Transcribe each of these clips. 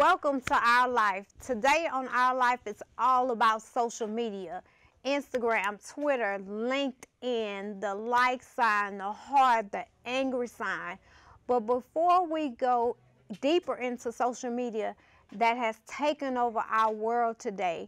Welcome to Our Life. Today on Our Life, it's all about social media. Instagram, Twitter, LinkedIn, the like sign, the heart, the angry sign. But before we go deeper into social media that has taken over our world today,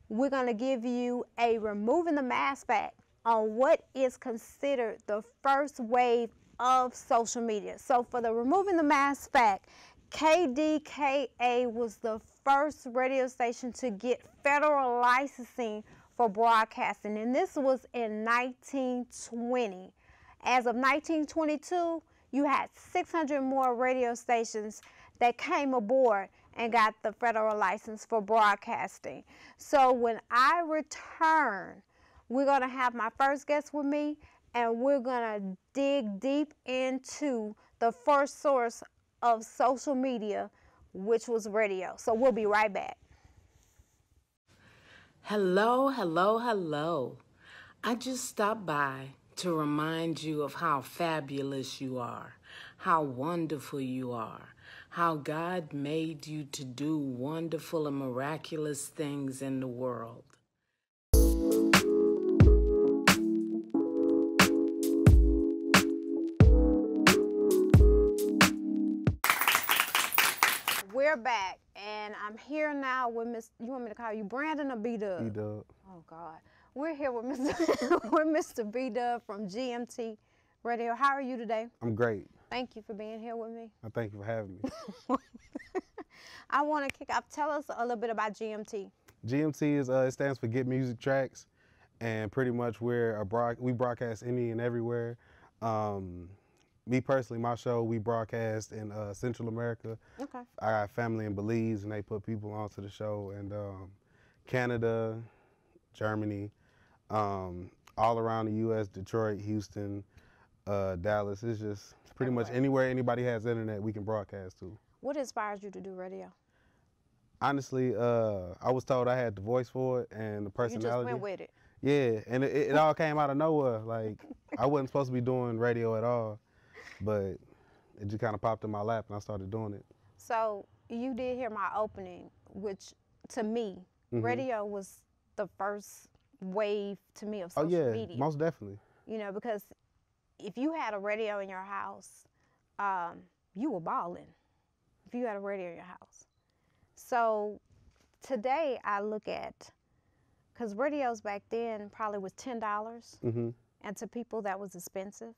we're going to give you a removing the mask fact on what is considered the first wave of social media. So for the removing the mask fact, KDKA was the first radio station to get federal licensing for broadcasting, and this was in 1920. As of 1922, you had 600 more radio stations that came aboard and got the federal license for broadcasting. So when I return, we're going to have my first guest with me, and we're going to dig deep into the first source of social media, which was radio. So we'll be right back. Hello, hello, hello. I just stopped by to remind you of how fabulous you are, how wonderful you are, how God made you to do wonderful and miraculous things in the world. We're back, and I'm here now with Miss. You want me to call you Brandon or B-Dub? B-Dub. Oh God, we're here with Mr. B-Dub from GMT Radio. How are you today? I'm great. Thank you for being here with me. I thank you for having me. I want to kick off. Tell us a little bit about GMT. GMT is it stands for Get Music Tracks, and pretty much we broadcast any and everywhere. Me personally, my show, we broadcast in Central America. Okay. I got family in Belize, and they put people onto the show, and Canada, Germany, all around the U.S., Detroit, Houston, Dallas. It's just pretty much anywhere anybody has internet, we can broadcast to. What inspires you to do radio? Honestly, I was told I had the voice for it and the personality. You just went with it. Yeah, and it all came out of nowhere. Like, I wasn't supposed to be doing radio at all, but it just kind of popped in my lap, and I started doing it. So you did hear my opening, which to me, radio was the first wave to me of social media. Oh yeah, most definitely. You know, because if you had a radio in your house, you were balling. If you had a radio in your house. So today I look at, because radios back then probably was $10, and to people that was expensive.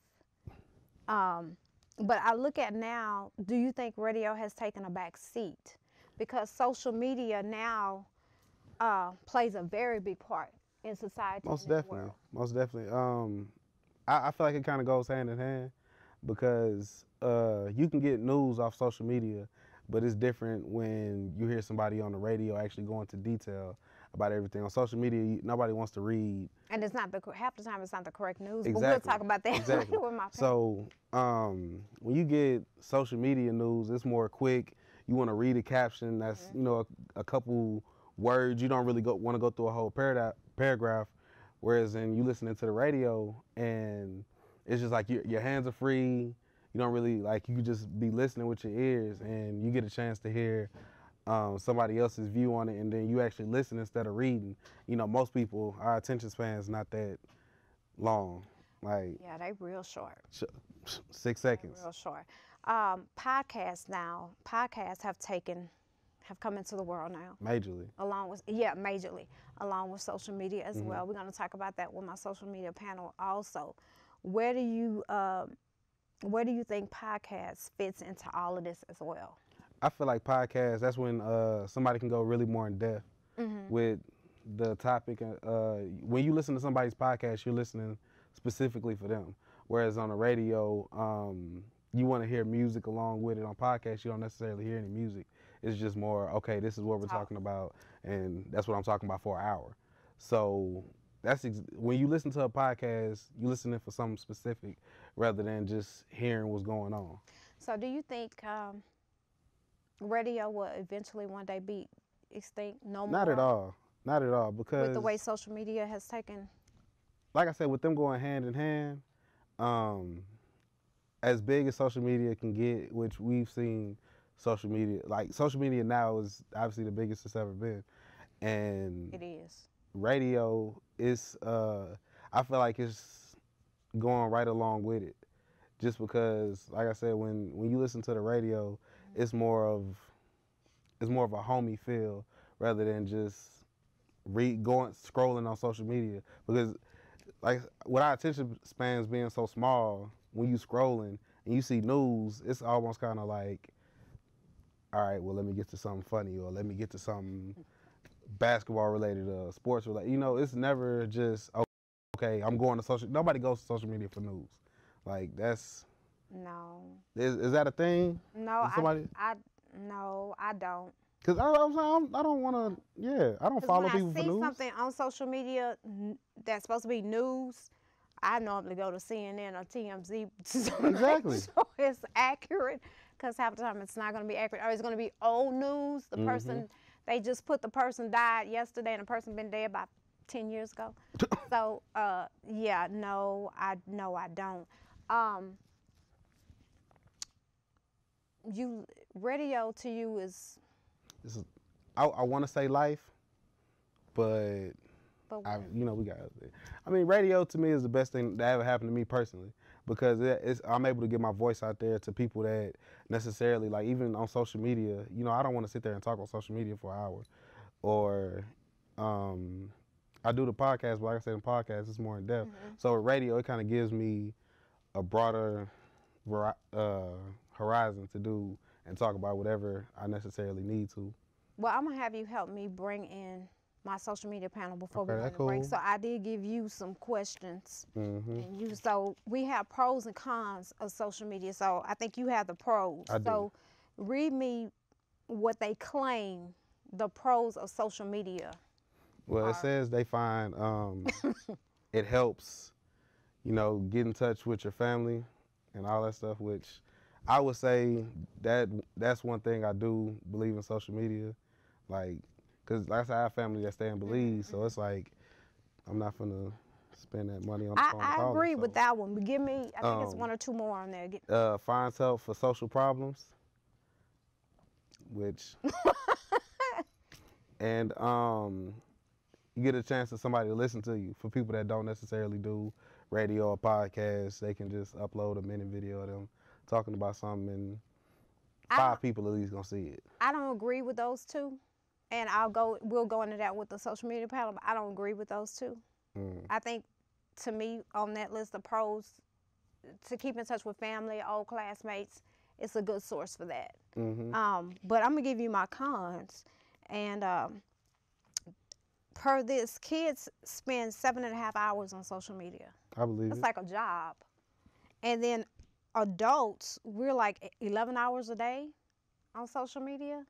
But I look at now, do you think radio has taken a back seat? Because social media now plays a very big part in society. Most definitely, most definitely. I feel like it kind of goes hand in hand, because you can get news off social media, but it's different when you hear somebody on the radio actually go into detail about everything. On social media, nobody wants to read. And it's not half the time it's not the correct news. Exactly. But we'll talk about that later with my parents. So when you get social media news, it's more quick. You want to read a caption that's a couple words. You don't really want to go through a whole paragraph. Whereas you listening to the radio, and it's just like your hands are free. You don't really, you just be listening with your ears, and you get a chance to hear somebody else's view on it, and then you actually listen instead of reading. Most people, our attention span's not that long. Yeah, they real short. 6 seconds. Real short. Podcasts have come into the world now. Majorly. Majorly. Along with social media as well. We're going to talk about that with my social media panel also. Where do you think podcasts fits into all of this as well? I feel like podcasts, that's when somebody can go really more in depth with the topic. When you listen to somebody's podcast, you're listening specifically for them. Whereas on the radio, you want to hear music along with it. On podcasts, you don't necessarily hear any music. It's just more, okay, this is what we're talking about, and that's what I'm talking about for an hour. So when you listen to a podcast, you're listening for something specific rather than just hearing what's going on. So do you think radio will eventually one day be extinct? No more? Not at all. Not at all, because with the way social media has taken. Like I said, with them going hand in hand, as big as social media can get, which we've seen social media. Like social media now is obviously the biggest it's ever been, and It is. radio is. I feel like it's going right along with it, just because, like I said, when you listen to the radio, it's more of a homey feel rather than just going scrolling on social media, because like with our attention spans being so small, when you scrolling and you see news, it's almost kind of like, all right, well, let me get to something funny, or let me get to something basketball related, sports related. You know, it's never just, okay, I'm going to social. Nobody goes to social media for news. Like that's No. is that a thing? No, Somebody? no, I don't. Cause I don't want to. Yeah, I don't Because follow when I people for see news. something on social media that's supposed to be news, I normally go to CNN or TMZ to Exactly. make sure it's accurate. Because half the time it's not going to be accurate, or it's going to be old news. The person, they just put the person died yesterday, and the person been dead about 10 years ago. So yeah, no, I don't. Radio to you is. I want to say life, but we got. I mean, radio to me is the best thing that ever happened to me personally, because I'm able to get my voice out there to people that necessarily, like, even on social media. You know, I don't want to sit there and talk on social media for an hour, or I do the podcast, but like I said, in podcast it's more in depth. So with radio, it kind of gives me a broader horizon to do and talk about whatever I necessarily need to. Well, I'm gonna have you help me bring in my social media panel before we Okay, go that's to break. cool. So I did give you some questions, Mm-hmm. and so we have pros and cons of social media. So I think you have the pros. I do. So read me what they claim the pros of social media. Well, it says they find it helps, get in touch with your family and all that stuff, which I would say that's one thing I do believe in social media. Like, because like I said, I have family that stay in Belize, so it's like I'm not gonna spend that money on the phone. I agree with that one, but give me, I think it's one or two more on there. Finds help for social problems, which, and you get a chance for somebody to listen to you. For people that don't necessarily do radio or podcasts, they can just upload a minute video of them talking about something, and 5 people at least gonna see it. I don't agree with those two, and we'll go into that with the social media panel, but I don't agree with those two. I think, to me, on that list of pros, to keep in touch with family, old classmates, it's a good source for that. But I'm gonna give you my cons, and per this, kids spend 7.5 hours on social media. I believe It's it. like a job. And then adults, we're like 11 hours a day on social media,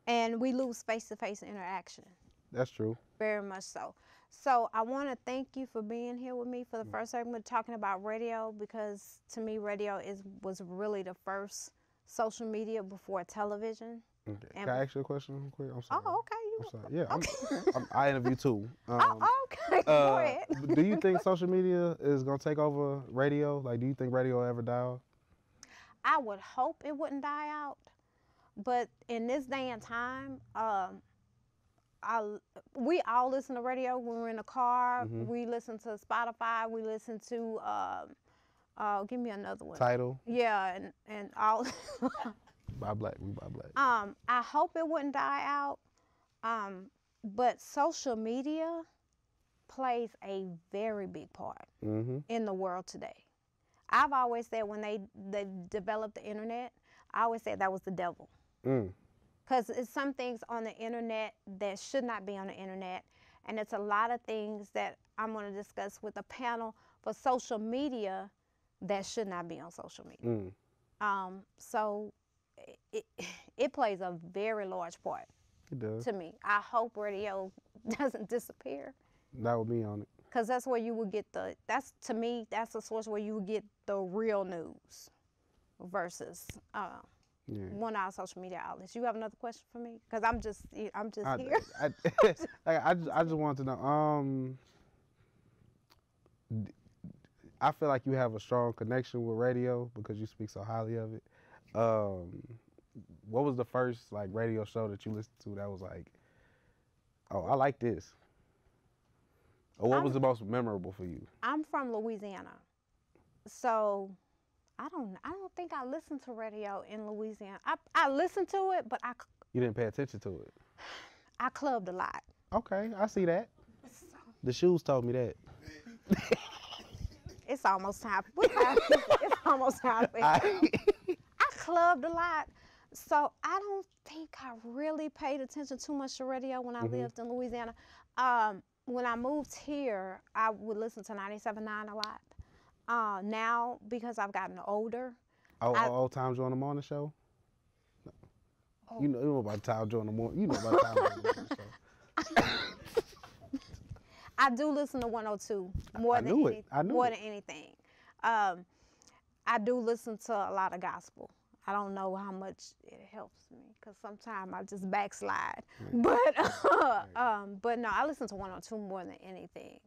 and we lose face-to-face interaction. That's true. Very much so. So I want to thank you for being here with me for the first segment, talking about radio, because to me radio was really the first social media before television. Okay. Can I ask you a question real quick? I'm sorry. Oh, okay. I'm sorry. Yeah, I interview too. Okay, go ahead. Do you think social media is gonna take over radio? Like, do you think radio will ever die off? I would hope it wouldn't die out, but in this day and time, we all listen to radio when we're in the car. We listen to Spotify. We listen to give me another one. Tidal. Yeah, and all. Buy black. We buy black. I hope it wouldn't die out, but social media plays a very big part in the world today. I've always said when they developed the internet, I always said that was the devil. Because it's some things on the internet that should not be on the internet, and it's a lot of things that I'm going to discuss with a panel for social media that should not be on social media. So it plays a very large part. It does. To me. I hope radio doesn't disappear. That would be on it. Because that's where you would get to me, that's a source where you would get the real news versus one of our social media outlets. You have another question for me? Because I'm just here. I just want to know. I feel like you have a strong connection with radio because you speak so highly of it. what was the first like radio show that you listened to that was like, oh, I like this? Or what was the most memorable for you? I'm from Louisiana, so I don't think I listened to radio in Louisiana. I listened to it, but You didn't pay attention to it. I clubbed a lot. Okay, I see that. The shoes told me that. It's almost time. It's almost time. I clubbed a lot, so I don't think I really paid attention too much to radio when I lived in Louisiana. When I moved here, I would listen to 97.9 a lot. Now, because I've gotten older. Old times on the morning show? No. Oh. You know about Time Joe in the morning. You know about Time Joe in the morning show. I do listen to 102 more than anything. I do listen to a lot of gospel. I don't know how much it helps me because sometimes I just backslide. Right. But no, I listen to 102 more than anything.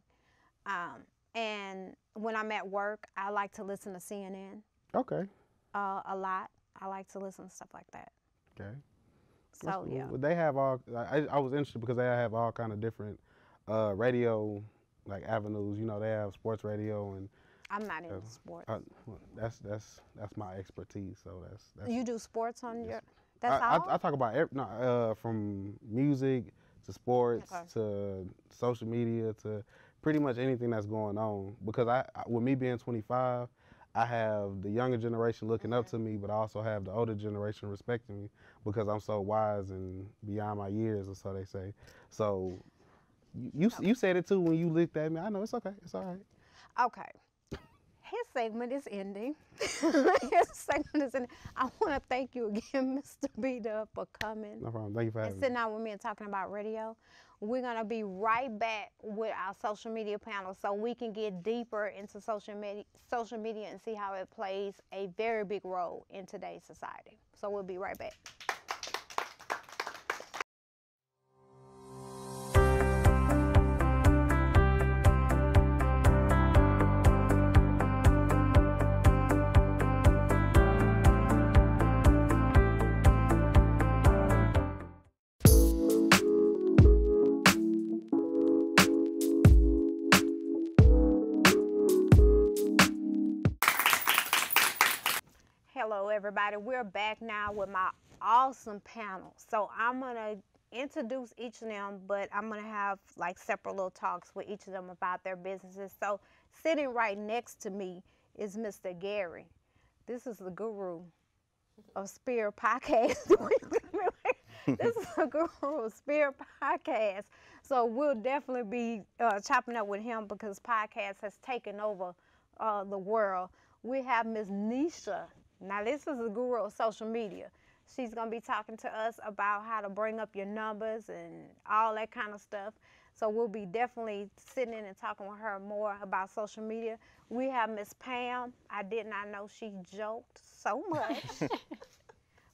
And when I'm at work, I like to listen to CNN. Okay. A lot. I like to listen to stuff like that. Okay. So yeah. Well, they have all. I was interested because they have all kind of different radio like avenues. You know, they have sports radio and. I'm not into sports. That's my expertise. So that's. You do sports on your. That's all. I talk about from music to sports to social media to pretty much anything that's going on. Because with me being 25, I have the younger generation looking up to me, but I also have the older generation respecting me because I'm so wise and beyond my years, or so they say. So you said it too when you looked at me. I know it's okay. It's all right. Okay. His segment is ending. I want to thank you again, Mr. B-Dub, for coming. No problem. Thank you for having me. And sitting down with me and talking about radio. We're going to be right back with our social media panel so we can get deeper into social media and see how it plays a very big role in today's society. So we'll be right back. Hello everybody, we're back now with my awesome panel. So I'm gonna introduce each of them, but I'm gonna have like separate little talks with each of them about their businesses. So sitting right next to me is Mr. Gary. This is the guru of Spirit Podcast. This is the guru of Spirit Podcast. So we'll definitely be chopping up with him because podcast has taken over the world. We have Ms. Nisha. Now, this is the guru of social media. She's going to be talking to us about how to bring up your numbers and all that kind of stuff. So we'll be definitely sitting in and talking with her more about social media. We have Miss Pam. I did not know she joked so much.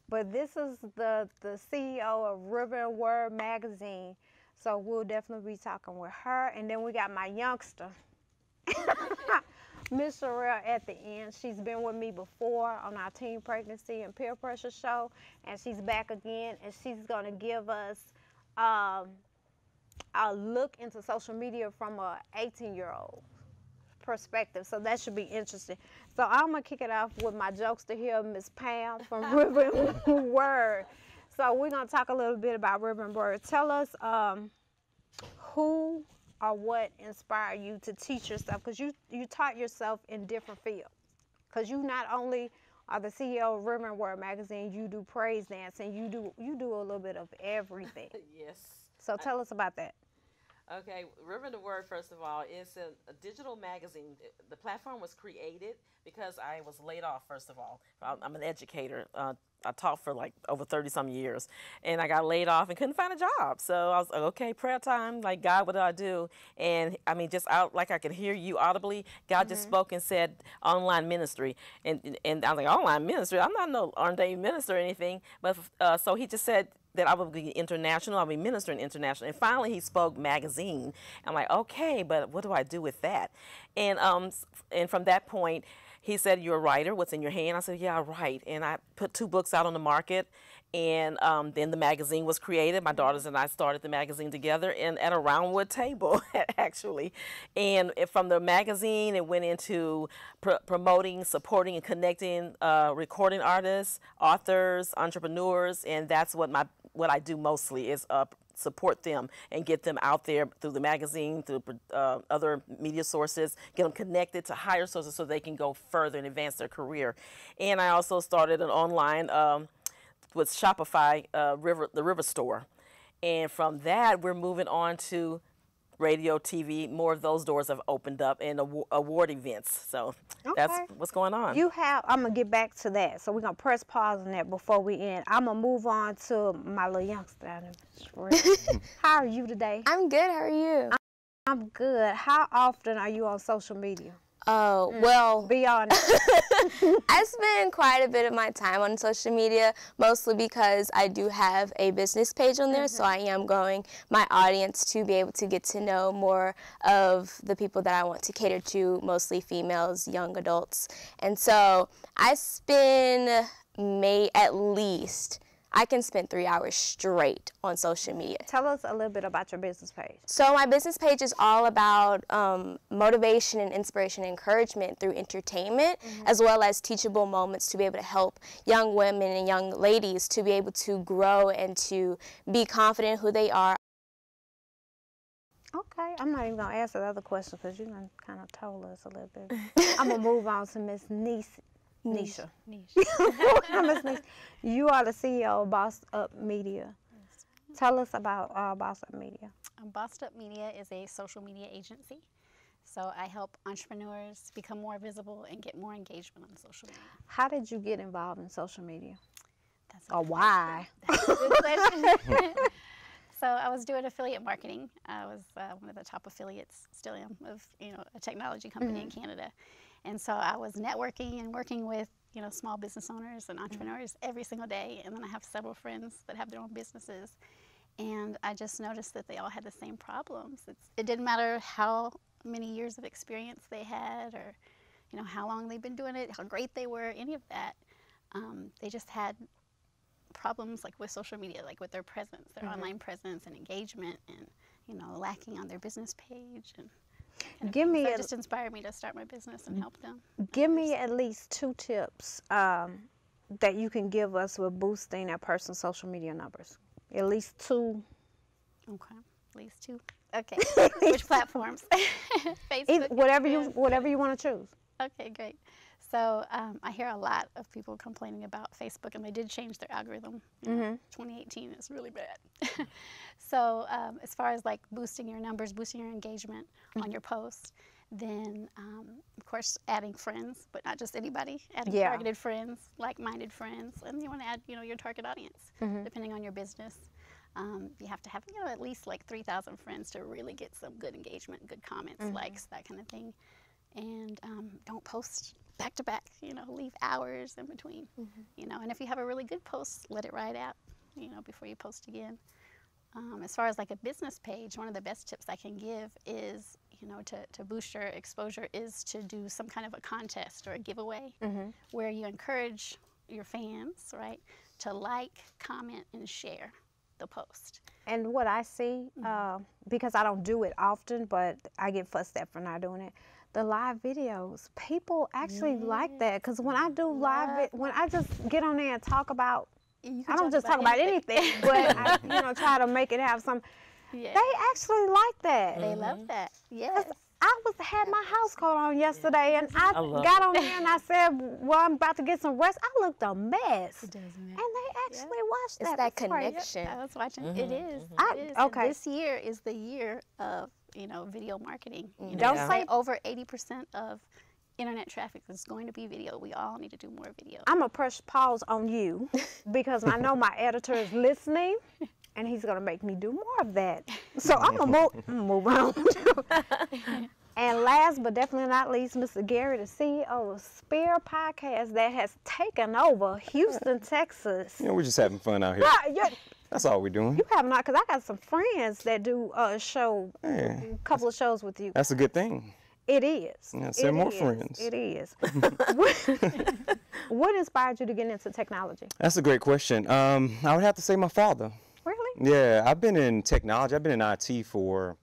But this is the CEO of River and Word magazine. So we'll definitely be talking with her. And then we got my youngster. Miss Sherelle at the end. She's been with me before on our teen pregnancy and peer pressure show, and she's back again, and she's going to give us a look into social media from a 18-year-old perspective. So that should be interesting. So I'm going to kick it off with my jokester here, Miss Pam from River and Word. So we're going to talk a little bit about River and Word. Tell us who or what inspired you to teach yourself, because you taught yourself in different fields, because you not only are the CEO of River and Word magazine, you do praise dance, and you do a little bit of everything. Yes. So tell us about that. Okay, River and Word, first of all, is a digital magazine. The platform was created because I was laid off, first of all. I'm an educator. I taught for like over 30-some years, and I got laid off and couldn't find a job. So I was like, okay, prayer time, like, God, what do I do? And I mean, just out, like I could hear you audibly, God just spoke and said online ministry. And I was like, online ministry? I'm not no ordained minister or anything. But so he just said that I would be international, I'll be ministering international. And finally he spoke magazine. I'm like, okay, but what do I do with that? And from that point, he said, "You're a writer. What's in your hand?" I said, "Yeah, I write." And I put 2 books out on the market. And then the magazine was created. My daughters and I started the magazine together at a roundwood table, actually. And from the magazine, it went into promoting, supporting, and connecting recording artists, authors, entrepreneurs, and that's what I do mostly is support them and get them out there through the magazine, through other media sources, get them connected to higher sources so they can go further and advance their career. And I also started an online with Shopify, the River Store. And from that, we're moving on to radio, TV. More of those doors have opened up, and award events. So that's what's going on. I'm going to get back to that. So we're going to press pause on that before we end. I'm going to move on to my little youngster. How are you today? I'm good. How are you? I'm good. How often are you on social media? Oh, well, be honest. I spend quite a bit of my time on social media, mostly because I do have a business page on there, so I am growing my audience to be able to get to know more of the people that I want to cater to, mostly females, young adults. And so I spend at least, I can spend 3 hours straight on social media. Tell us a little bit about your business page. So my business page is all about motivation and inspiration and encouragement through entertainment, as well as teachable moments to be able to help young women and young ladies to be able to grow and to be confident in who they are. Okay, I'm not even going to answer the other question because you kind of told us a little bit. I'm going to move on to Miss Nisha. You are the CEO of Bossed Up Media. Yes. Tell us about Bossed Up Media. Bossed Up Media is a social media agency. So I help entrepreneurs become more visible and get more engagement on social media. How did you get involved in social media? That's or why? That's a good question. So I was doing affiliate marketing. I was one of the top affiliates, still am, of a technology company in Canada. And so I was networking and working with, small business owners and entrepreneurs every single day. And then I have several friends that have their own businesses. And I just noticed that they all had the same problems. It didn't matter how many years of experience they had or, how long they've been doing it, how great they were, any of that. They just had problems like with social media, like with their presence, their online presence and engagement and, lacking on their business page. And it just inspired me to start my business and help them. Give me at least 2 tips that you can give us with boosting our personal social media numbers. At least 2. Okay, at least 2. Okay, which platforms? Facebook. Whatever you want to choose. Okay, great. So I hear a lot of people complaining about Facebook, and they did change their algorithm. 2018 is really bad. So as far as like boosting your numbers, boosting your engagement on your posts, then of course adding friends, but not just anybody. Adding targeted friends, like-minded friends, and you want to add your target audience, depending on your business. You have to have at least like 3,000 friends to really get some good engagement, good comments, likes, that kind of thing. And don't post back to back, leave hours in between, and if you have a really good post, let it ride out, before you post again. As far as like a business page, one of the best tips I can give is, to boost your exposure is to do some kind of a contest or a giveaway where you encourage your fans, right, to like, comment, and share the post. And what I see, because I don't do it often, but I get fussed at for not doing it, the live videos, people actually like that. Because when I do when I just get on there and talk about, I don't just talk about anything, but I, try to make it have some. Yeah. They actually like that. They love that. Yes. I had my house coat on yesterday, and I got on there and I said, "Well, I'm about to get some rest." I looked a mess, and they actually watched that. It's that connection. I was watching. It is. Okay. This year is the year of video marketing. Don't say over 80% of internet traffic is going to be video. We all need to do more video. I'm gonna press pause on you because I know my editor is listening, and he's gonna make me do more of that. So I'm gonna move on. And last but definitely not least, Mr. Gary, the CEO of Spear Podcast that has taken over Houston, Texas. We're just having fun out here. That's all we're doing. You have not, because I got some friends that do a couple of shows with you. That's a good thing. It is. Yeah, send more friends. It is. What inspired you to get into technology? That's a great question. I would have to say my father. Really? Yeah, I've been in technology. I've been in IT for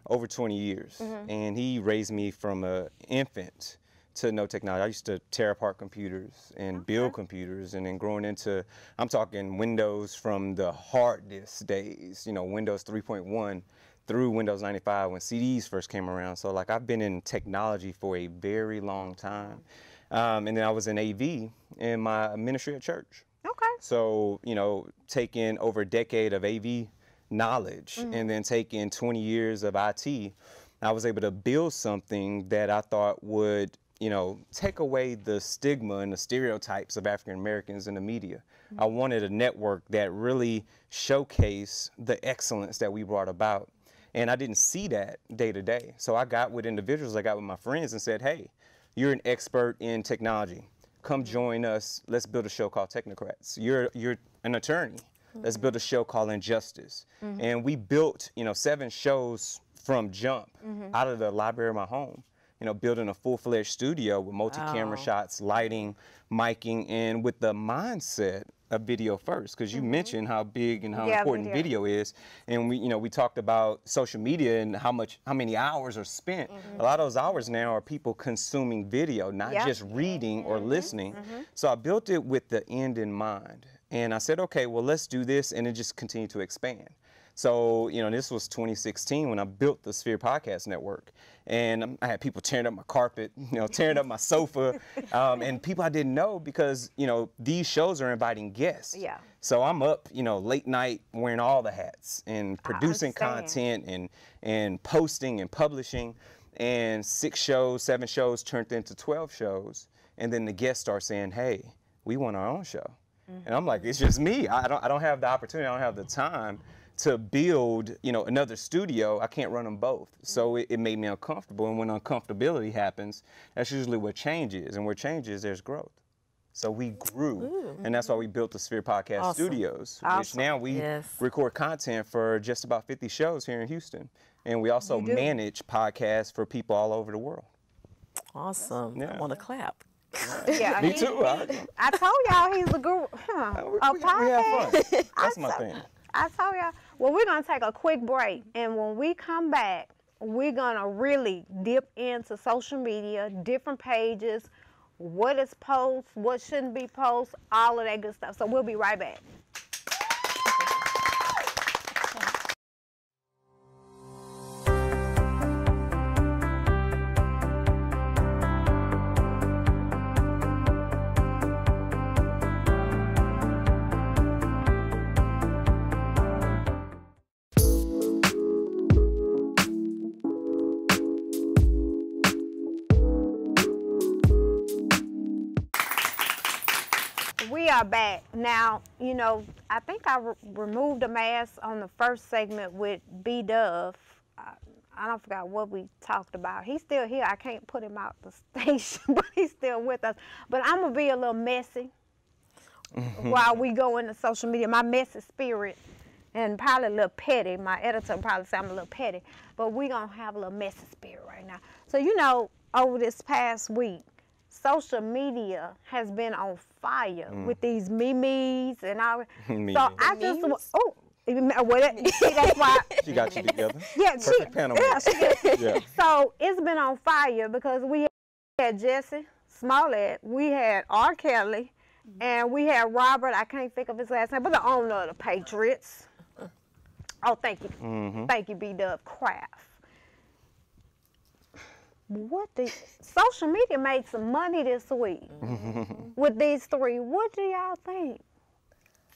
over 20 years, and he raised me from an infant to know technology. I used to tear apart computers and build computers, and then growing into, I'm talking Windows from the hard disk days, you know, Windows 3.1 through Windows 95 when CDs first came around. So like I've been in technology for a very long time. And then I was in AV in my ministry at church. Okay. So, you know, taking over a decade of AV knowledge and then taking 20 years of IT, I was able to build something that I thought would, you know, take away the stigma and the stereotypes of African Americans in the media. I wanted a network that really showcased the excellence that we brought about. And I didn't see that day to day. So I got with individuals, I got with my friends and said, hey, you're an expert in technology. Come join us. Let's build a show called Technocrats. You're an attorney. Let's build a show called Injustice. And we built, you know, 7 shows from jump out of the library of my home. You know, building a full-fledged studio with multi-camera shots, lighting, miking, and with the mindset of video first, because you mentioned how big and how important video is, and we talked about social media and how many hours are spent. A lot of those hours now are people consuming video, not just reading or listening. So I built it with the end in mind, and I said, okay, well, let's do this, and it just continued to expand. So, you know, this was 2016 when I built the Sphere Podcast Network. And I had people tearing up my carpet, you know, tearing up my sofa, and people I didn't know because, you know, these shows are inviting guests. Yeah. So I'm up, you know, late night wearing all the hats and producing content and posting and publishing. And 6 shows, 7 shows turned into 12 shows. And then the guests start saying, hey, we want our own show. And I'm like, it's just me. I don't have the opportunity. I don't have the time to build, you know, another studio. I can't run them both. So it made me uncomfortable. And when uncomfortability happens, that's usually what change is. And where change is, there's growth. So we grew. And that's why we built the Sphere Podcast Studios, which now we record content for just about 50 shows here in Houston. And we also manage podcasts for people all over the world. Awesome. Yeah. I want to clap. Yeah, Me too. I told y'all he's a guru. We have fun. That's my thing. I told y'all. Well, we're going to take a quick break. And when we come back, we're going to really dip into social media, different pages, what is post, what shouldn't be post, all of that good stuff. So we'll be right back. We are back. Now, you know, I think I removed a mask on the first segment with B Dove. I don't forget what we talked about. He's still here. I can't put him out the station, but he's still with us. But I'm going to be a little messy while we go into social media. My messy spirit, and probably a little petty. My editor probably say I'm a little petty. But we're going to have a little messy spirit right now. So, you know, over this past week, social media has been on fire with these memes and all. So I just see that's why She got you together. yeah, Yeah. So it's been on fire because we had Jesse Smollett, we had R. Kelly, and we had Robert. I can't think of his last name, but the owner of the Patriots. Oh, thank you, thank you, B Dub Craft. Social media made some money this week with these 3. What do y'all think?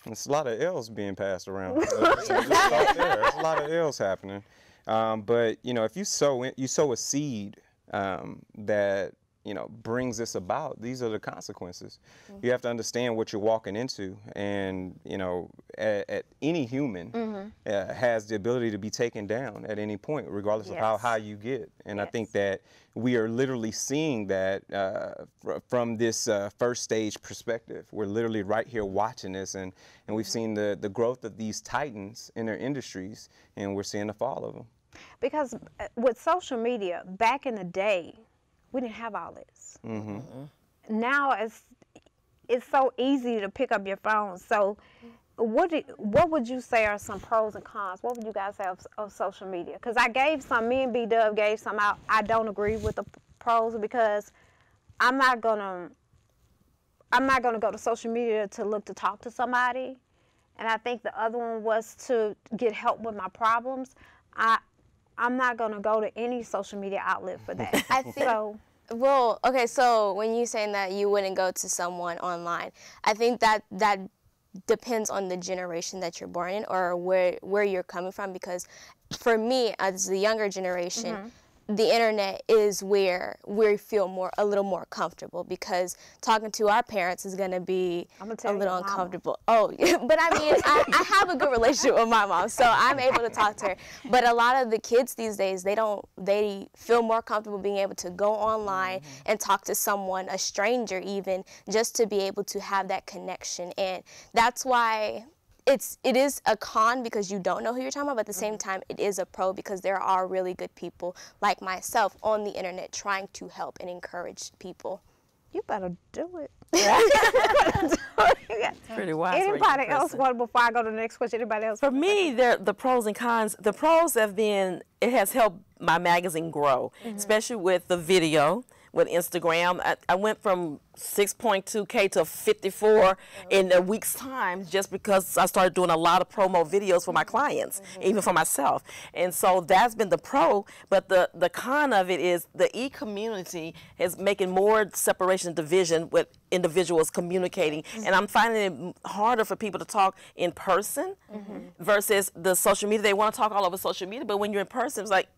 There's a lot of L's being passed around. There's a lot of L's happening. But, you know, if you sow a seed that, you know, brings this about, these are the consequences. You have to understand what you're walking into. And, you know, at any human has the ability to be taken down at any point, regardless of how high you get. And I think that we are literally seeing that from this first stage perspective. We're literally right here watching this, and we've seen the growth of these titans in their industries, and we're seeing the fall of them. Because with social media, back in the day, we didn't have all this. Now it's so easy to pick up your phone. So what would you say are some pros and cons? What would you guys say of social media? Because I gave some, me and B-Dub gave some out. I don't agree with the pros because I'm not gonna go to social media to look to talk to somebody. And I think the other one was to get help with my problems. I'm not gonna go to any social media outlet for that. I think. Well, okay, so when you're saying that you wouldn't go to someone online, I think that depends on the generation that you're born in or where you're coming from, because for me, as the younger generation, the internet is where we feel a little more comfortable, because talking to our parents is going to be a little uncomfortable. Oh, but I mean, I have a good relationship with my mom, so I'm able to talk to her. But a lot of the kids these days, they feel more comfortable being able to go online and talk to someone, a stranger even, just to be able to have that connection. And that's why it is a con, because you don't know who you're talking about, but at the same time, it is a pro, because there are really good people like myself on the internet trying to help and encourage people. You better do it. Pretty wise. Anybody else want, before I go to the next question, anybody else? For me, the pros and cons. The pros have been, it has helped my magazine grow, especially with the video, with Instagram. I went from 6.2K to 54 in a week's time, just because I started doing a lot of promo videos for my clients, even for myself. And so that's been the pro, but the con of it is the e-community is making more separation and division with individuals communicating. And I'm finding it harder for people to talk in person versus the social media. They want to talk all over social media, but when you're in person, it's like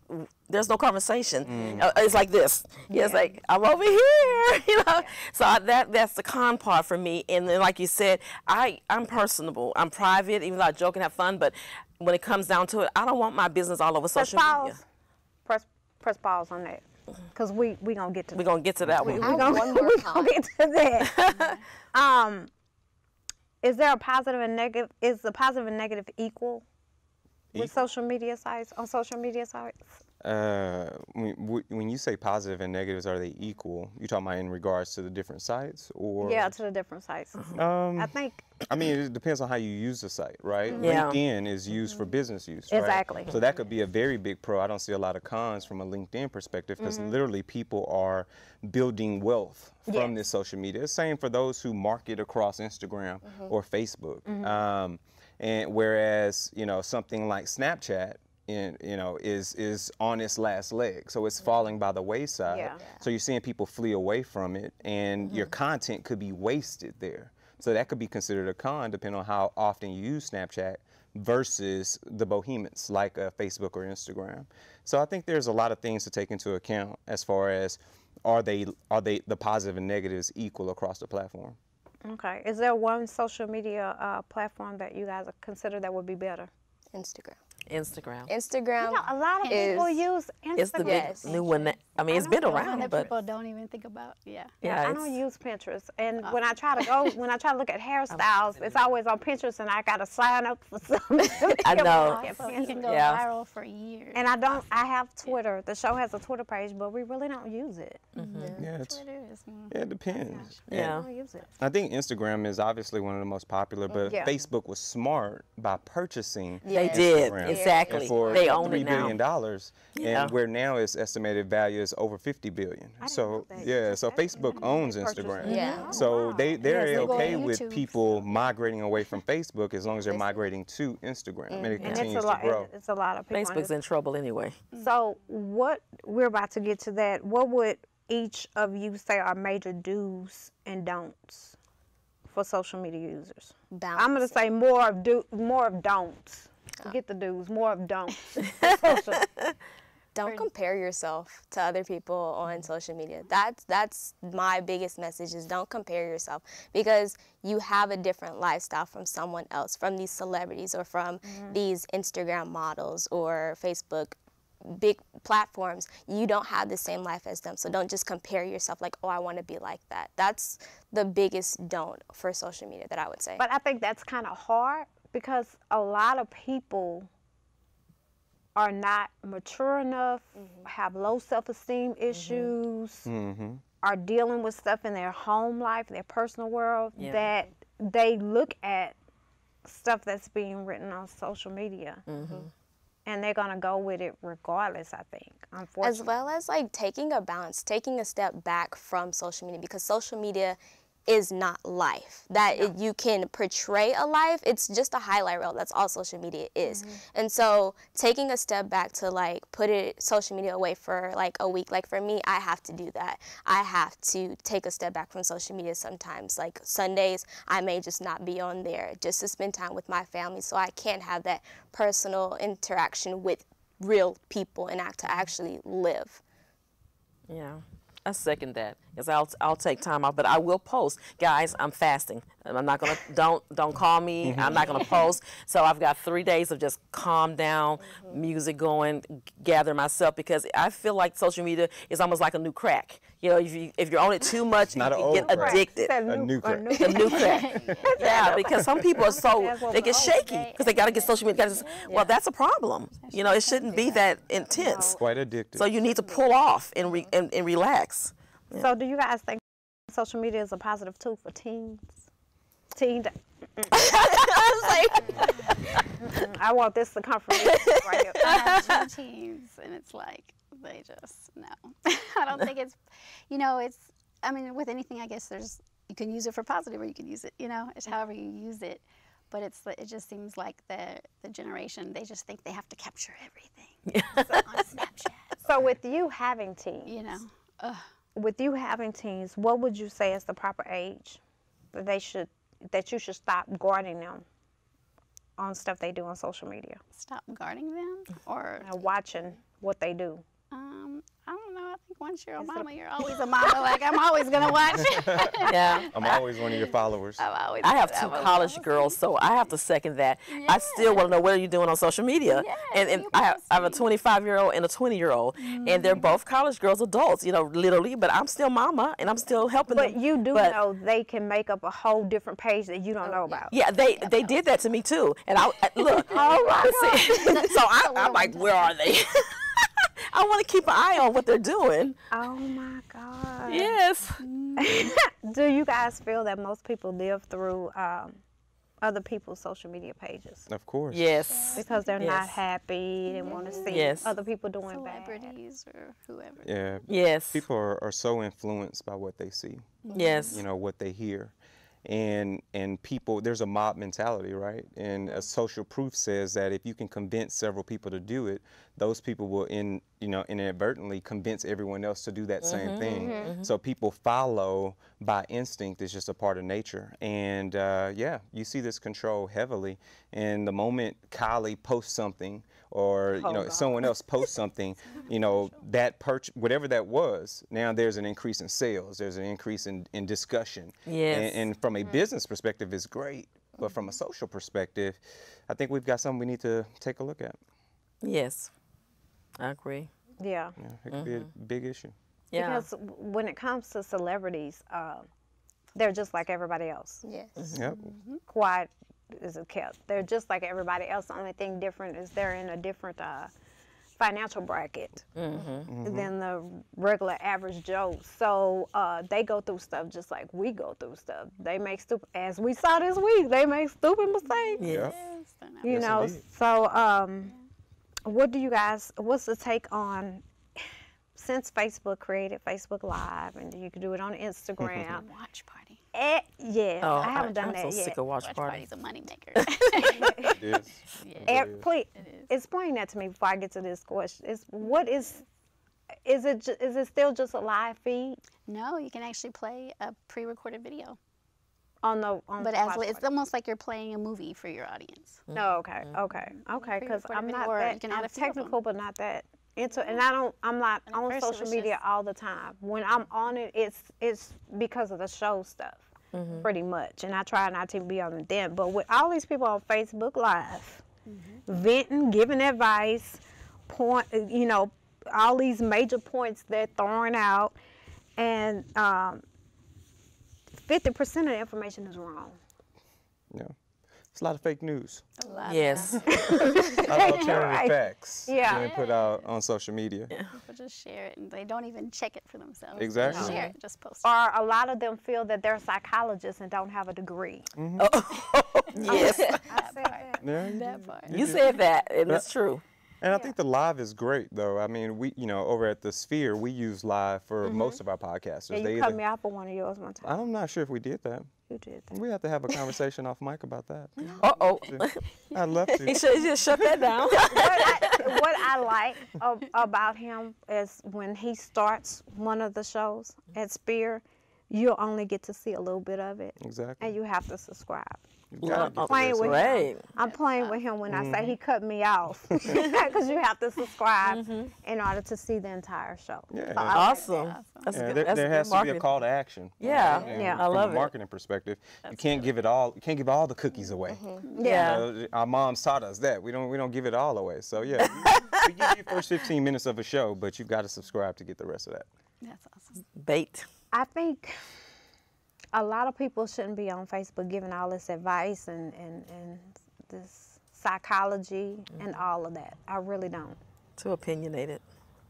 there's no conversation. It's like this. It's like, I'm over here, you know. So that's the con part for me. And then, like you said, I'm personable. I'm private, even though I joke and have fun. But when it comes down to it, I don't want my business all over social media. Press pause on that, because we gonna get to. We're gonna get to that one. We're gonna get to that. Is there a positive and negative? Is the positive and negative equal with social media sites, on social media sites? When you say positive and negatives, are they equal? You talking about in regards to the different sites, or? Yeah, to the different sites. I think. I mean, it depends on how you use the site, right? Yeah. LinkedIn is used for business use, right? Exactly. So that could be a very big pro. I don't see a lot of cons from a LinkedIn perspective, because literally people are building wealth from this social media. Same for those who market across Instagram or Facebook. And whereas, you know, something like Snapchat, is on its last leg, so it's falling by the wayside. So you're seeing people flee away from it, and your content could be wasted there. So that could be considered a con, depending on how often you use Snapchat versus the behemoths like Facebook or Instagram. So I think there's a lot of things to take into account as far as are they the positive and negatives equal across the platform. Okay. Is there one social media platform that you guys consider that would be better? Instagram. Instagram. Instagram. You know, a lot of people use Instagram. It's the big new one. I mean, it's been around, that but people don't even think about. Yeah, I don't use Pinterest, and when I try to look at hairstyles, it's always on Pinterest, and I gotta sign up for something. I know. You can go viral for years. And I have Twitter. The show has a Twitter page, but we really don't use it. Yeah, Twitter is. it depends. I don't use it. I think Instagram is obviously one of the most popular, but Facebook was smart by purchasing They did. Instagram. Exactly. And for They own $3 it now. billion, and where now its estimated value is over $50 billion. So so Facebook owns Instagram. Yeah. So they're okay with YouTube. people migrating away from Facebook as long as they're migrating to Instagram, and it continues to grow. It's a lot of people. Facebook's in trouble anyway. So we're about to get to that. What would each of you say are major do's and don'ts for social media users? I'm going to say more of don'ts. Forget the do's, more of don'ts. Don't compare yourself to other people on social media. That's my biggest message, is don't compare yourself, because you have a different lifestyle from someone else, from these celebrities or from these Instagram models or Facebook big platforms. You don't have the same life as them, so don't just compare yourself like, oh, I want to be like that. That's the biggest don't for social media that I would say. But I think that's kind of hard, because a lot of people are not mature enough, have low self-esteem issues, are dealing with stuff in their home life, their personal world, that they look at stuff that's being written on social media. And they're going to go with it regardless, I think, unfortunately. As well as like taking a balance, taking a step back from social media, because social media is not life. That you can portray a life, it's just a highlight reel. That's all social media is. And so taking a step back to like put social media away for like a week, like for me, I have to do that. I have to take a step back from social media sometimes. Like Sundays, I may just not be on there just to spend time with my family, so I can have that personal interaction with real people and to actually live. Yeah. I second that, because I'll take time off, but I will post. Guys, I'm fasting. I'm not gonna don't call me. I'm not gonna post. So I've got 3 days of just calm down, music going, gather myself, because I feel like social media is almost like a new crack. You know, if you're on it too much, you can get addicted. A new crack. A new crack. Yeah, because some people are they get shaky because they got to get social media. Well, that's a problem. You know, it shouldn't be that intense. Quite addictive. So you need to pull off and relax. Yeah. So do you guys think social media is a positive tool for teens? I want this to come from me right here. I have 2 teens, and it's like, they just, no. I don't think it's, you know, it's, I mean, with anything, I guess you can use it for positive, or you can use it, you know, it's however you use it. But it just seems like the generation, they just think they have to capture everything on Snapchat. So with you having teens, You know, with you having teens, what would you say is the proper age that you should stop guarding them on stuff they do on social media? stop guarding them, or And watching what they do. I don't know. I think once you're a mama, you're always a mama. Like, I'm always gonna watch. Yeah. I'm always one of your followers. I have 2 college girls, so I have to second that. I still want to know what are you doing on social media. And I have a 25-year-old and a 20-year-old, and they're both college girls, adults, you know, literally. But I'm still mama, and I'm still helping them. But you do know they can make up a whole different page that you don't know about. Yeah, they did that to me too. And I look. Oh my God. So I'm like, where are they? I want to keep an eye on what they're doing. Oh my God. Yes. Do you guys feel that most people live through other people's social media pages? Of course. Yes. Because they're not happy, they want to see other people doing Celebrities or whoever. Yeah. Yes. People are so influenced by what they see. Yes. You know, what they hear. And people, there's a mob mentality, right? And a social proof says that if you can convince several people to do it, those people will inadvertently convince everyone else to do that same thing. So people follow by instinct. It's just a part of nature. And yeah, you see this control heavily. And the moment Kylie posts something, or someone else posts something, that whatever that was, now there's an increase in sales, there's an increase in discussion. Yes. And from a business perspective, it's great. But from a social perspective, I think we've got something we need to take a look at. Yes. I agree. Yeah. It could be a big issue. Yeah. Because when it comes to celebrities, they're just like everybody else. Yes. Yep. Quiet is kept. They're just like everybody else. The only thing different is they're in a different financial bracket than the regular average Joe. So they go through stuff just like we go through stuff. They make stupid, as we saw this week, they make stupid mistakes. Yes. You know, indeed. so what's the take on, since Facebook created Facebook Live, and you can do it on Instagram. Watch party. Yeah, Oh, I haven't done I'm that so yet. sick of watch Watch parties. party's a moneymaker. It is. Please explain that to me before I get to this question. Is it still just a live feed No, you can actually play a pre-recorded video. on the But watch it's party? almost like you're playing a movie for your audience. No, okay. Because Pre-recorded I'm video, not or that you can add I'm a few of technical, but not that into. And I'm not And at on first it social was media just- all the time. When I'm on it, it's because of the show stuff, pretty much. And I try not to be on it then. But with all these people on Facebook Live, venting, giving advice, all these major points they're throwing out, and 50% of the information is wrong. Yeah. It's a lot of fake news. Yes. A lot of alternative facts Yeah. being put out on social media. People just share it and they don't even check it for themselves. Exactly. Just share it, just post it. Or a lot of them feel that they're psychologists and don't have a degree. Yes. I said that. Yeah, you That do. part. You said that, and it's true. And I think the live is great, though. I mean, we, over at the Sphere, we use live for most of our podcasters. Yeah, you cut me off for one of yours one time. I'm not sure if we did that. You did that. We have to have a conversation off mic about that. Uh-oh. I'd love to. He should just shut that down. What I like about him is when he starts one of the shows at Spear, you'll only get to see a little bit of it, Exactly. and you have to subscribe. You gotta get the Playing rest with of it. Right. I'm playing with him when I say he cut me off because you have to subscribe in order to see the entire show. Yeah. So I like Awesome. That's Yeah, good. That's there good has to be a marketing. call to action. Yeah. And Yeah. I from love a it. marketing perspective, you can't give it all. You can't give all the cookies away. Yeah. Our moms taught us that we don't give it all away. So yeah, we give you first 15 minutes of a show, but you've got to subscribe to get the rest of that. That's awesome. Bait. I think a lot of people shouldn't be on Facebook giving all this advice and this psychology and all of that. I really don't. Too opinionated.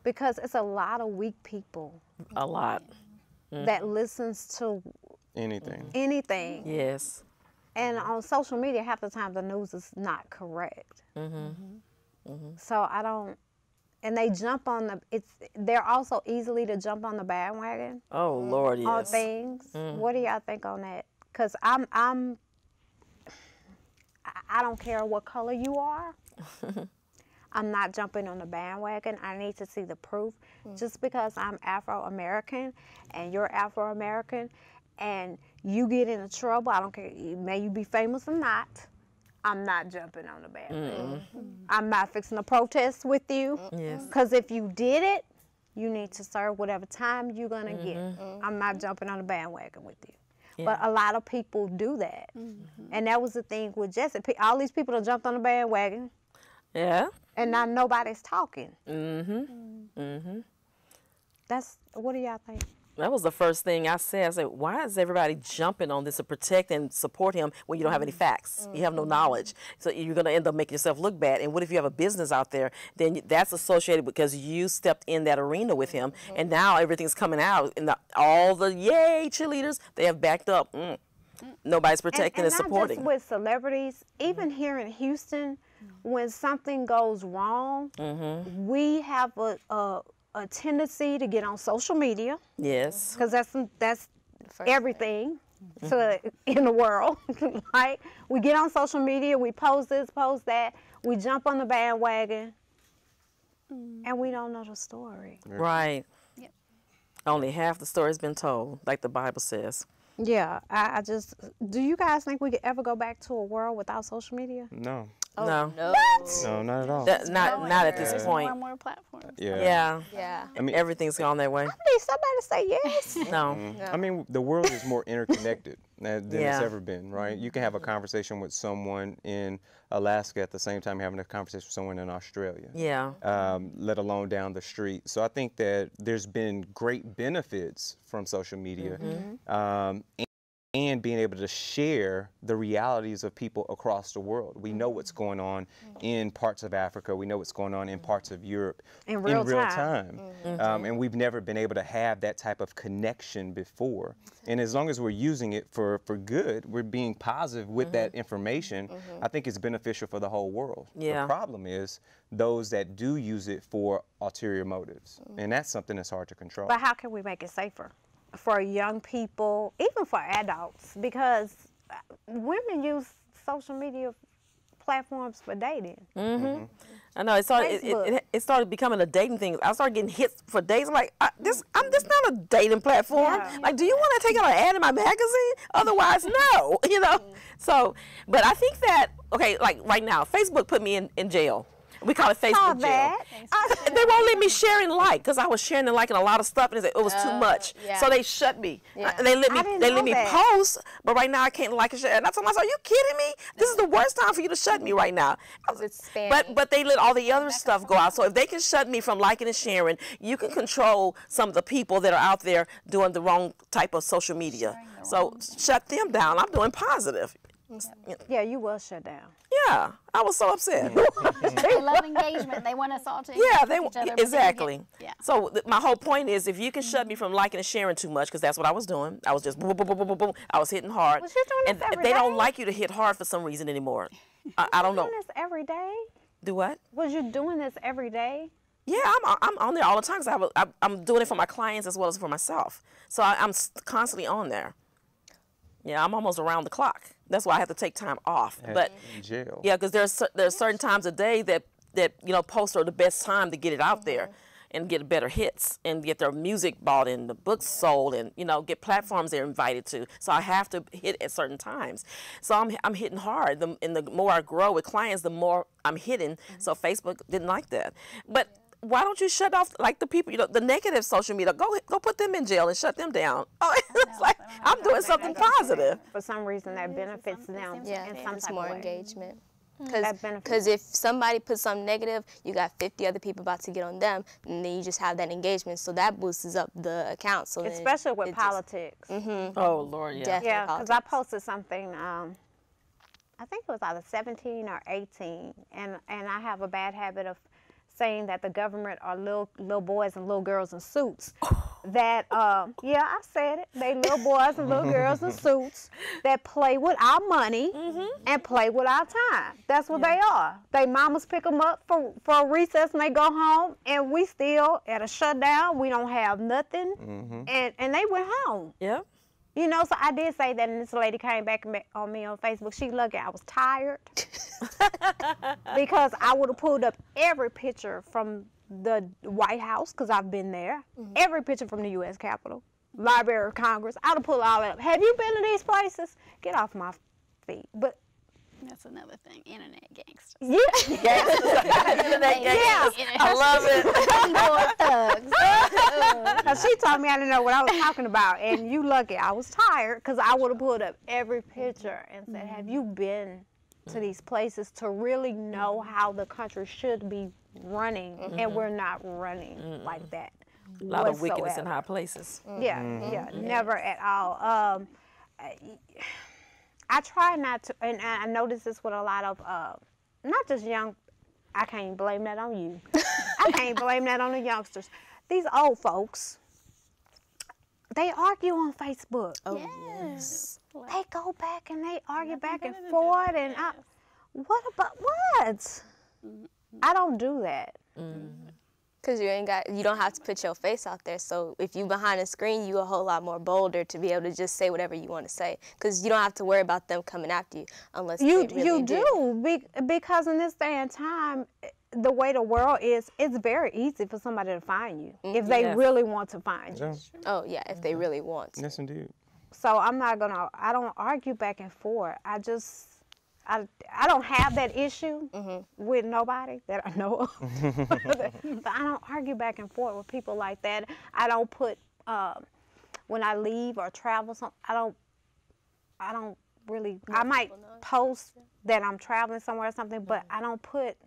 Because it's a lot of weak people A lot. that listens to Anything. anything. Yes. And on social media, half the time the news is not correct. So I don't, and they jump on they're also easily to jump on the bandwagon Oh, Lord, on yes. things. What do y'all think on that? Because I don't care what color you are. I'm not jumping on the bandwagon. I need to see the proof. Just because I'm Afro-American and you're Afro-American and you get into trouble, I don't care, may you be famous or not, I'm not jumping on the bandwagon. I'm not fixing to protest with you. Yes. Because if you did it, you need to serve whatever time you're going to get. I'm not jumping on the bandwagon with you. But a lot of people do that. And that was the thing with Jesse. All these people that jumped on the bandwagon, Yeah. and now nobody's talking. What do y'all think? That was the first thing I said. I said, why is everybody jumping on this to protect and support him when you don't have any facts? You have no knowledge. So you're going to end up making yourself look bad. And what if you have a business out there? Then that's associated because you stepped in that arena with him. And now everything's coming out. And all the yay cheerleaders, they have backed up. Nobody's protecting and not supporting. just with celebrities, even here in Houston, when something goes wrong, we have a tendency to get on social media Yes. because that's everything in the world. Right? We get on social media, we post this, post that, we jump on the bandwagon, and we don't know the story. Right. Yep. Only half the story's been told, like the Bible says. Yeah, I just, do you guys think we could ever go back to a world without social media? No. No. No, not at all. Not at this There's point. more and more platforms. Yeah. Yeah. I mean, Everything's gone that way. I need somebody to say yes. No. I mean, the world is more interconnected than Yeah. it's ever been, right? You can have a conversation with someone in Alaska at the same time having a conversation with someone in Australia. Yeah. Let alone down the street. So I think that there's been great benefits from social media, and being able to share the realities of people across the world. We know what's going on in parts of Africa. We know what's going on in parts of Europe In real time. And we've never been able to have that type of connection before. And as long as we're using it for good, we're being positive with that information, I think it's beneficial for the whole world. Yeah. The problem is those that do use it for ulterior motives. And that's something that's hard to control. But how can we make it safer for young people, even for adults? Because women use social media platforms for dating. I know it started becoming a dating thing. I started getting hits for dates. I'm like, this not a dating platform. Yeah. Like, do you want to take out an ad in my magazine? Otherwise, no. You know. So, but I think that like right now, Facebook put me in jail. We call it Facebook jail. that. They won't let me share and like because I was sharing and liking a lot of stuff and it was too much. yeah. So they shut me. Yeah. They let didn't me know me that. post, but right now I can't like and share. And I told myself, are you kidding me? This is the worst time for you to shut me right now. It's spammy. But they let all the other stuff go out. So if they can shut me from liking and sharing, you can control some of the people that are out there doing the wrong type of social media. So shut them down. I'm doing positive. Yeah, you was shut down. Yeah, I was so upset. They love engagement. They want us all to Yeah, engage with each other, but then exactly. yeah. So my whole point is, if you can shut me from liking and sharing too much, because that's what I was doing. I was just boom, boom, boom, boom, boom, boom. I was hitting hard. Was you doing and this every they day? don't like you to hit hard for some reason anymore. I don't know. Doing this every day? Do what? Was you doing this every day? Yeah, I'm on there all the time because I'm doing it for my clients as well as for myself. So I'm constantly on there. Yeah, I'm almost around the clock. That's why I have to take time off. But in jail. yeah, because there's certain times a day that posts are the best time to get it out there and get better hits and get their music bought and the books sold and get platforms they're invited to. So I have to hit at certain times. So I'm hitting hard. And the more I grow with clients, the more I'm hitting. So Facebook didn't like that. But why don't you shut off like the people, the negative social media? Go put them in jail and shut them down. Oh, it's like I'm doing something positive. For some reason, that benefits them Yeah, in some it's type more of way. engagement. That benefits. Because if somebody puts something negative, you got 50 other people about to get on them, and then you just have that engagement. So that boosts up the account. So Especially with politics. Oh, Lord, yeah. Definitely Yeah, because I politics. posted something, I think it was either 17 or 18, and I have a bad habit of saying that the government are little boys and little girls in suits. That, yeah, I said it. They little boys and little girls in suits that play with our money and play with our time. That's what they are. They mamas pick them up for a recess and they go home, and we still at a shutdown. We don't have nothing, and they went home. Yeah. So I did say that, and this lady came back on me on Facebook. She lucky I was tired because I would have pulled up every picture from the White House, because I've been there, every picture from the U.S. Capitol, Library of Congress. I would have pulled all that up. Have you been to these places? Get off my feet. But That's another thing. Internet gangsters. Internet gangsters. I love it. Because she told me I didn't know what I was talking about, and you lucky I was tired, because I would have pulled up every picture and said, have you been to these places to really know how the country should be running, and we're not running like that. A lot of wickedness in high places. Yeah, never at all. I try not to, and I notice this with a lot of, not just young, I can't blame that on you. I can't blame that on the youngsters. These old folks, they argue on Facebook. Oh, yes. They go back and they argue back and forth, and what about what? I don't do that. Because you don't have to put your face out there. So if you behind a screen, you a whole lot more bolder to be able to just say whatever you want to say. Because you don't have to worry about them coming after you unless You they really do, because in this day and time, the way the world is, it's very easy for somebody to find you if they really want to find you. Oh, yeah, if they really want to. Yes, indeed. So I don't argue back and forth. I don't have that issue with nobody that I know of. But I don't argue back and forth with people like that. I don't put, when I leave or travel, I don't really, I might post that I'm traveling somewhere or something, but I don't put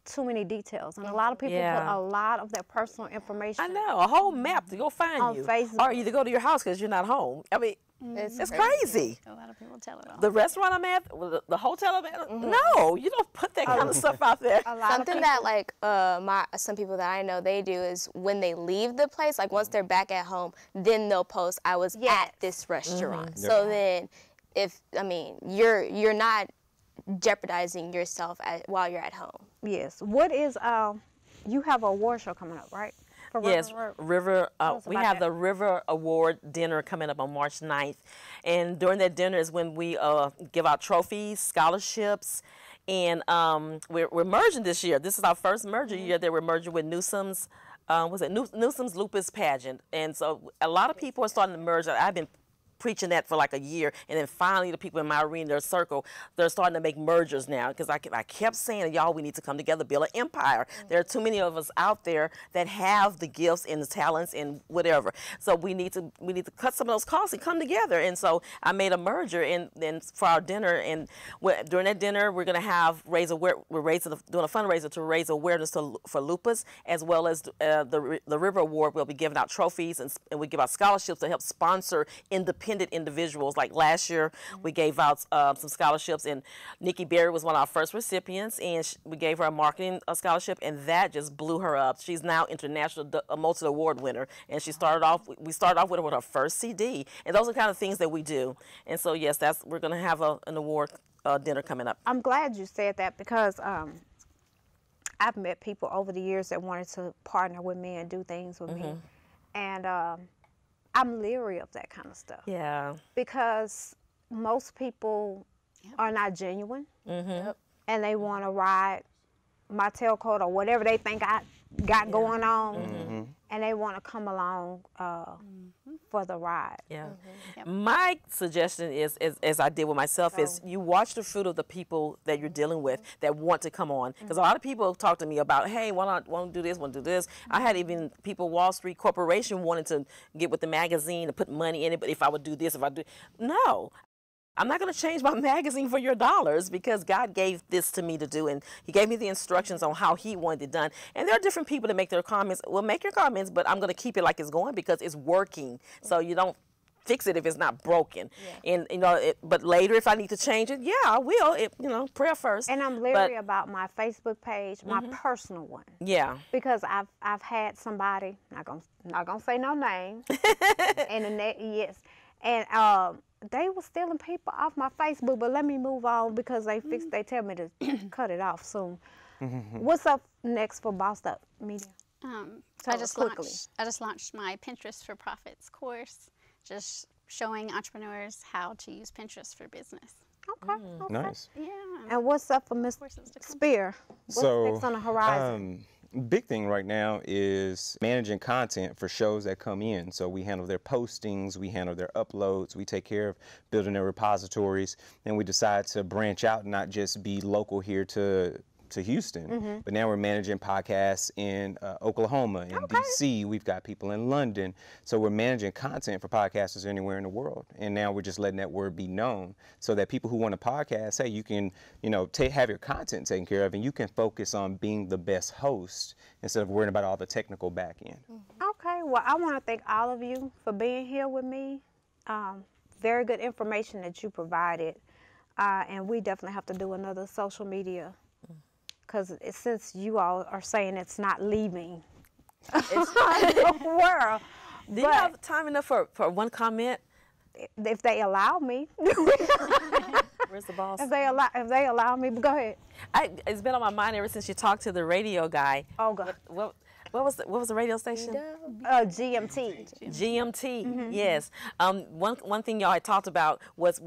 too many details. And a lot of people put a lot of their personal information. I know, a whole map to go find on you. Facebook. Or either go to your house because you're not home. I mean, it's crazy. A lot of people tell it all. The restaurant I'm at, the hotel I'm at, no, you don't put that kind of stuff out there. Something that like some people that I know they do is when they leave the place, like once they're back at home, then they'll post, I was at this restaurant. So then you're not jeopardizing yourself while you're at home. Yes. What is, you have an award show coming up, right? Yes, River. We about have that. the River Award dinner coming up on March 9th. And during that dinner is when we give out trophies, scholarships, and we're merging this year. This is our first merger year that we're merging with Newsom's, Newsom's Lupus Pageant. And so a lot of people are starting to merge. I've been preaching that for like a year, and then finally the people in my arena, their circle, they're starting to make mergers now, because I kept saying, y'all, we need to come together, build an empire. There are too many of us out there that have the gifts and the talents and whatever. So we need to cut some of those costs and come together. And so I made a merger and for our dinner, and during that dinner we're gonna have doing a fundraiser to raise awareness for lupus, as well as the River Award. We'll be giving out trophies and we give out scholarships to help sponsor independent independent individuals. Like last year, we gave out some scholarships, and Nikki Berry was one of our first recipients, and we gave her a marketing scholarship, and that just blew her up. She's now international multi-award winner, and we started off with her with her first CD, and those are the kind of things that we do. And so yes, we're going to have an award dinner coming up. I'm glad you said that because I've met people over the years that wanted to partner with me and do things with me, and I'm leery of that kind of stuff. Yeah. Because most people are not genuine, and they want to ride my tailcoat or whatever they think I got going on, and they want to come along for the ride. Yeah. My suggestion is, as I did with myself, is you watch the fruit of the people that you're dealing with that want to come on. Because a lot of people talk to me about, hey, want to do this, want to do this. I had even people, Wall Street Corporation, wanted to get with the magazine and put money in it, but if I would do this, if I do, no. I'm not going to change my magazine for your dollars because God gave this to me to do, and He gave me the instructions on how He wanted it done. And there are different people that make their comments. Well, make your comments, but I'm going to keep it like it's going because it's working. So you don't fix it if it's not broken. And but later, if I need to change it, yeah, I will. Prayer first. And I'm leery about my Facebook page, my personal one. Yeah. Because I've had somebody, not gonna say no name, and they were stealing people off my Facebook, but let me move on because they tell me to cut it off soon. What's up next for Bossed Up Media? So I just launched my Pinterest for Profits course, just showing entrepreneurs how to use Pinterest for business. Okay. Nice. Yeah. And what's up for Mr. Spear? What's next on the horizon? Big thing right now is managing content for shows that come in. So we handle their postings, we handle their uploads, we take care of building their repositories, and we decide to branch out and not just be local here to Houston, but now we're managing podcasts in Oklahoma, in DC, we've got people in London, so we're managing content for podcasters anywhere in the world, and now we're just letting that word be known so that people who want a podcast, hey, you can, have your content taken care of, and you can focus on being the best host instead of worrying about all the technical back end. Okay, well, I want to thank all of you for being here with me. Very good information that you provided, and we definitely have to do another social media. Because since you all are saying it's not leaving the world. Do you have time enough for one comment? If they allow me. Where's the boss? If they allow me, go ahead. It's been on my mind ever since you talked to the radio guy. Oh, God. What was the radio station? GMT. GMT. Yes. One thing y'all had talked about was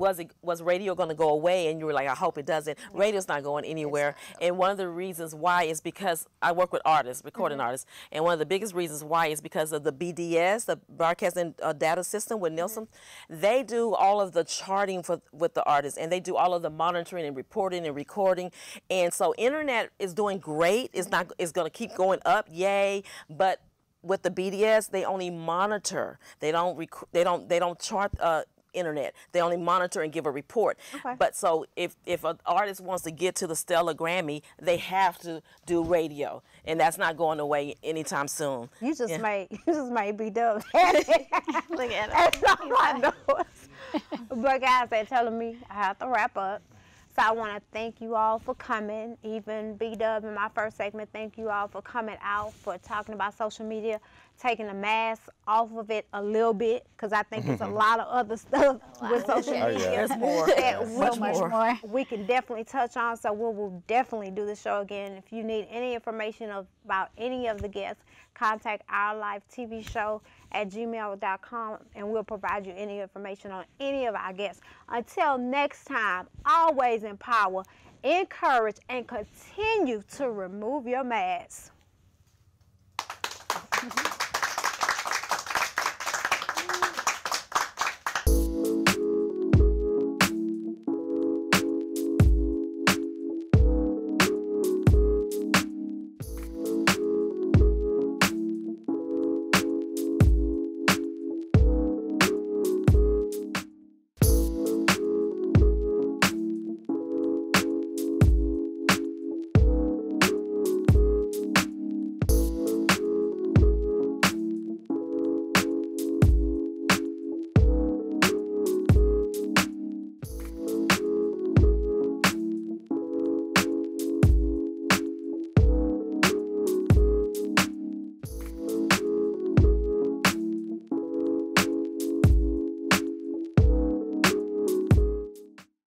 radio going to go away, and you were like, I hope it doesn't. Radio's not going anywhere, and one of the reasons why is because I work with artists, recording artists, and one of the biggest reasons why is because of the BDS, the Broadcasting Data System with Nielsen. They do all of the charting with the artists, and they do all of the monitoring and reporting and recording, and so internet is doing great. It's going to keep going up. Yay. But with the BDS, they only monitor. They don't chart internet. They only monitor and give a report. Okay. But so if an artist wants to get to the Stellar Grammy, they have to do radio, and that's not going away anytime soon. You just made B-Dub. Look at it. But guys, they're telling me I have to wrap up. So I want to thank you all for coming. Even B-Dub in my first segment, thank you all for coming out, for talking about social media, taking the mask off of it a little bit, because I think it's a lot of other stuff with social media. There's more. Much more. We can definitely touch on, so we will definitely do the show again. If you need any information about any of the guests, contact Our Life TV Show at gmail.com, and we'll provide you any information on any of our guests. Until next time, always empower, encourage, and continue to remove your mask.